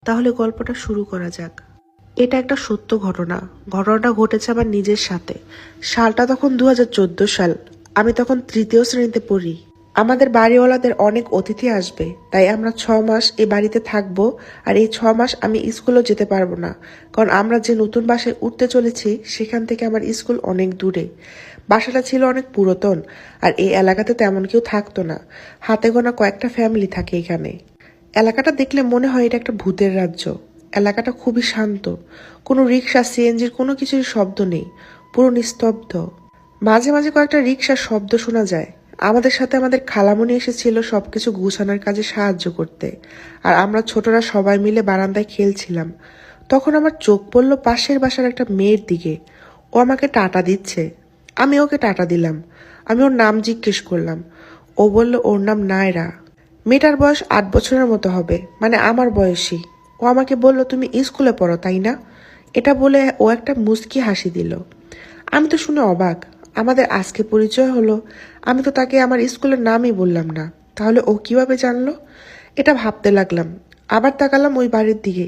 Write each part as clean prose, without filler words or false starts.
তাহলে গল্পটা শুরু করা যাক। এটা একটা সত্য ঘটনা। ঘটনাটা ঘটেছে আমার নিজের সাথে। সালটা তখন 2014 সাল। আমি তখন 3য় শ্রেণীতে পড়ি। আমাদের বাড়িওয়ালাদের অনেক অতিথি আসবে, তাই আমরা 6 মাস এই বাড়িতে থাকবো। আর এই 6 মাস আমি স্কুলেও যেতে পারবো না, কারণ আমরা যে নতুন বাসায় উঠতে চলেছি সেখান থেকে আমার স্কুল অনেক দূরে। বাসাটা ছিল অনেক পুরাতন, আর এই এলাকাতে তেমন কেউ থাকতো না। হাতে গোনা কয়েকটা ফ্যামিলি থাকে এখানে। এলাকাটা দেখলে মনে হয় এটা একটা ভূতের রাজ্য। এলাকাটা খুবই শান্ত। কোনো রিক্সা, সিএনজির কোনো কিছুর শব্দ নেই। পুরো নিস্তব্ধ। মাঝে মাঝে কয়েকটা রিক্সার শব্দ শোনা যায়। আমাদের সাথে আমাদের খালামণি এসেছিল সবকিছু গুছানোর কাজে সাহায্য করতে। আর আমরা ছোটরা সবাই মিলে বারান্দায় খেলছিলাম। তখন আমার চোখ পড়ল পাশের বাসার একটা মেয়ের দিকে। ও আমাকে টাটা দিচ্ছে। আমি ওকে টাটা দিলাম। আমি ওর নাম জিজ্ঞেস করলাম। ও বলল ওর নাম নায়রা। মেয়েটার বয়স 8 বছরের মতো হবে, মানে আমার বয়সী। ও আমাকে বলল, তুমি স্কুলে পড়ো তাই না? এটা বলে ও একটা মুচকি হাসি দিল। আমি তো শুনে অবাক। আমাদের আজকে পরিচয় হলো, আমি তো তাকে আমার স্কুলের নামই বললাম না। তাহলে ও কিভাবে জানলো? এটা ভাবতে লাগলাম। আবার তাকালাম ওই বাড়ির দিকে,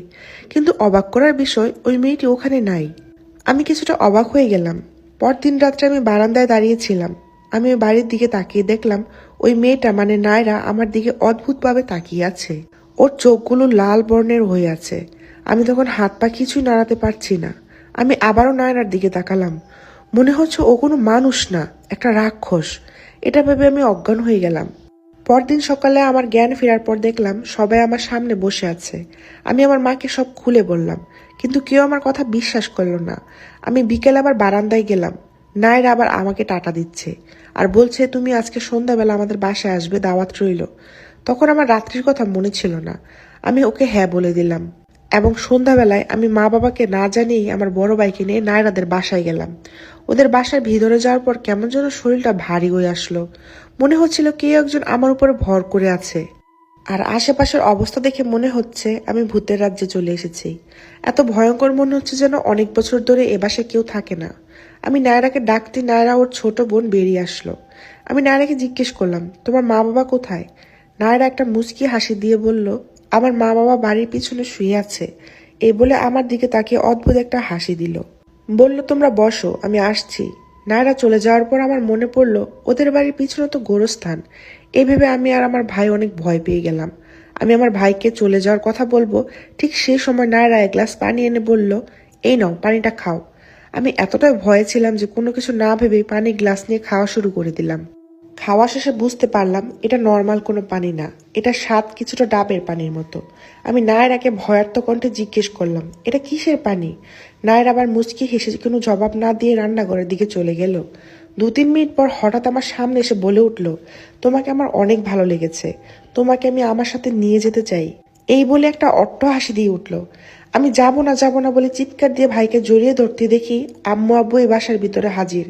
কিন্তু অবাক করার বিষয়, ওই মেয়েটি ওখানে নাই। আমি কিছুটা অবাক হয়ে গেলাম। পরদিন রাত্রে আমি বারান্দায় দাঁড়িয়েছিলাম। আমি ওই বাড়ির দিকে তাকিয়ে দেখলাম ওই মেয়েটা, মানে নায়রা, আমার দিকে অদ্ভুতভাবে তাকিয়ে আছে। ওর চোখগুলো লাল বর্ণের হয়ে আছে। আমি তখন হাত পা কিছুই নাড়াতে পারছি না। আমি আবারও নায়রার দিকে তাকালাম। মনে হচ্ছে ও কোনো মানুষ না, একটা রাক্ষস। এটা ভেবে আমি অজ্ঞান হয়ে গেলাম। পরদিন সকালে আমার জ্ঞান ফেরার পর দেখলাম সবাই আমার সামনে বসে আছে। আমি আমার মাকে সব খুলে বললাম, কিন্তু কেউ আমার কথা বিশ্বাস করলো না। আমি বিকেলে আবার বারান্দায় গেলাম। নায়রা আবার আমাকে টাটা দিচ্ছে আর বলছে, তুমি আজকে সন্ধ্যাবেলা আমাদের বাসায় আসবে, দাওয়াত রইল। তখন আমার রাত্রির কথা মনে ছিল না। আমি ওকে হ্যাঁ বলে দিলাম, এবং সন্ধ্যাবেলায় আমি মা বাবাকে না জানিয়েই আমার বড় ভাইকে নিয়ে নায়রাদের বাসায় গেলাম। ওদের বাসার ভিতরে যাওয়ার পর কেমন যেন শরীরটা ভারী হয়ে আসলো। মনে হচ্ছিল কেউ একজন আমার উপরে ভর করে আছে। আর আশেপাশের অবস্থা দেখে মনে হচ্ছে আমি ভূতের রাজ্যে চলে এসেছি। এত ভয়ঙ্কর মনে হচ্ছে যেন অনেক বছর ধরে এ বাসায় কেউ থাকে না। আমি নায়রাকে ডাকতে নায়রা ওর ছোট বোন বেরিয়ে আসলো। আমি নায়রাকে জিজ্ঞেস করলাম, তোমার মা বাবা কোথায়? নায়রা একটা মুচকি হাসি দিয়ে বলল, আমার মা বাবা বাড়ির পিছনে শুয়ে আছে। এই বলে আমার দিকে তাকিয়ে অদ্ভুত একটা হাসি দিল। বলল, তোমরা বসো, আমি আসছি। নায়রা চলে যাওয়ার পর আমার মনে পড়ল ওদের বাড়ির পিছনে তো গোরস্থান। এই ভেবে আমি আর আমার ভাই অনেক ভয় পেয়ে গেলাম। আমি আমার ভাইকে চলে যাওয়ার কথা বলবো, ঠিক সেই সময় নায়রা এক গ্লাস পানি এনে বলল, এই নাও, পানিটা খাও। আমি এতটাই ভয়ে ছিলাম যে কোনো কিছু না ভেবেই পানি গ্লাস নিয়ে খাওয়া শুরু করে দিলাম। খাওয়া শেষে বুঝতে পারলাম এটা নর্মাল কোনো পানি না, এটা স্বাদ কিছুটা ডাবের পানির মতো। আমি নায়রাকে ভয়ার্ত কণ্ঠে জিজ্ঞেস করলাম, এটা কিসের পানি? নায়রা আবার মুচকি হেসে কোনো জবাব না দিয়ে রান্নাঘরের দিকে চলে গেল। 2-3 মিনিট পর হঠাৎ আমার সামনে এসে বলে উঠল, তোমাকে আমার অনেক ভালো লেগেছে, তোমাকে আমি আমার সাথে নিয়ে যেতে চাই। এই বলে একটা অট্ট হাসি দিয়ে উঠল। আমি যাব না যাব না বলে চিৎকার দিয়ে ভাইকে জড়িয়ে ধরতে দেখি আম্মু আব্বু এই বাসার ভিতরে হাজির।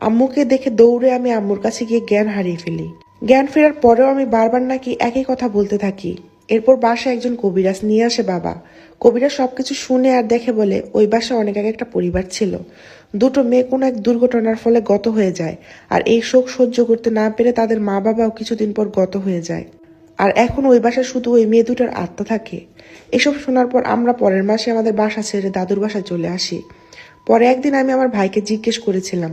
আম্মুকে দেখে দৌড়ে আমি আম্মুর কাছে গিয়ে জ্ঞান হারিয়ে ফেলি। জ্ঞান ফেরার পরেও আমি বারবার নাকি একই কথা বলতে থাকি। এরপর বাসায় একজন কবিরাজ নিয়ে আসে বাবা। কবিরাজ সবকিছু শুনে আর দেখে বলে, ওই বাসায় অনেক আগে একটা পরিবার ছিল। 2টো মেয়ে কোনো এক দুর্ঘটনার ফলে গত হয়ে যায়, আর এই শোক সহ্য করতে না পেরে তাদের মা বাবাও কিছুদিন পর গত হয়ে যায়। আর এখন ওই বাসায় শুধু ওই মেয়ে দুটার আত্মা থাকে। এসব শোনার পর আমরা পরের মাসে আমাদের বাসা ছেড়ে দাদুর বাসায় চলে আসি। পরে একদিন আমি আমার ভাইকে জিজ্ঞেস করেছিলাম,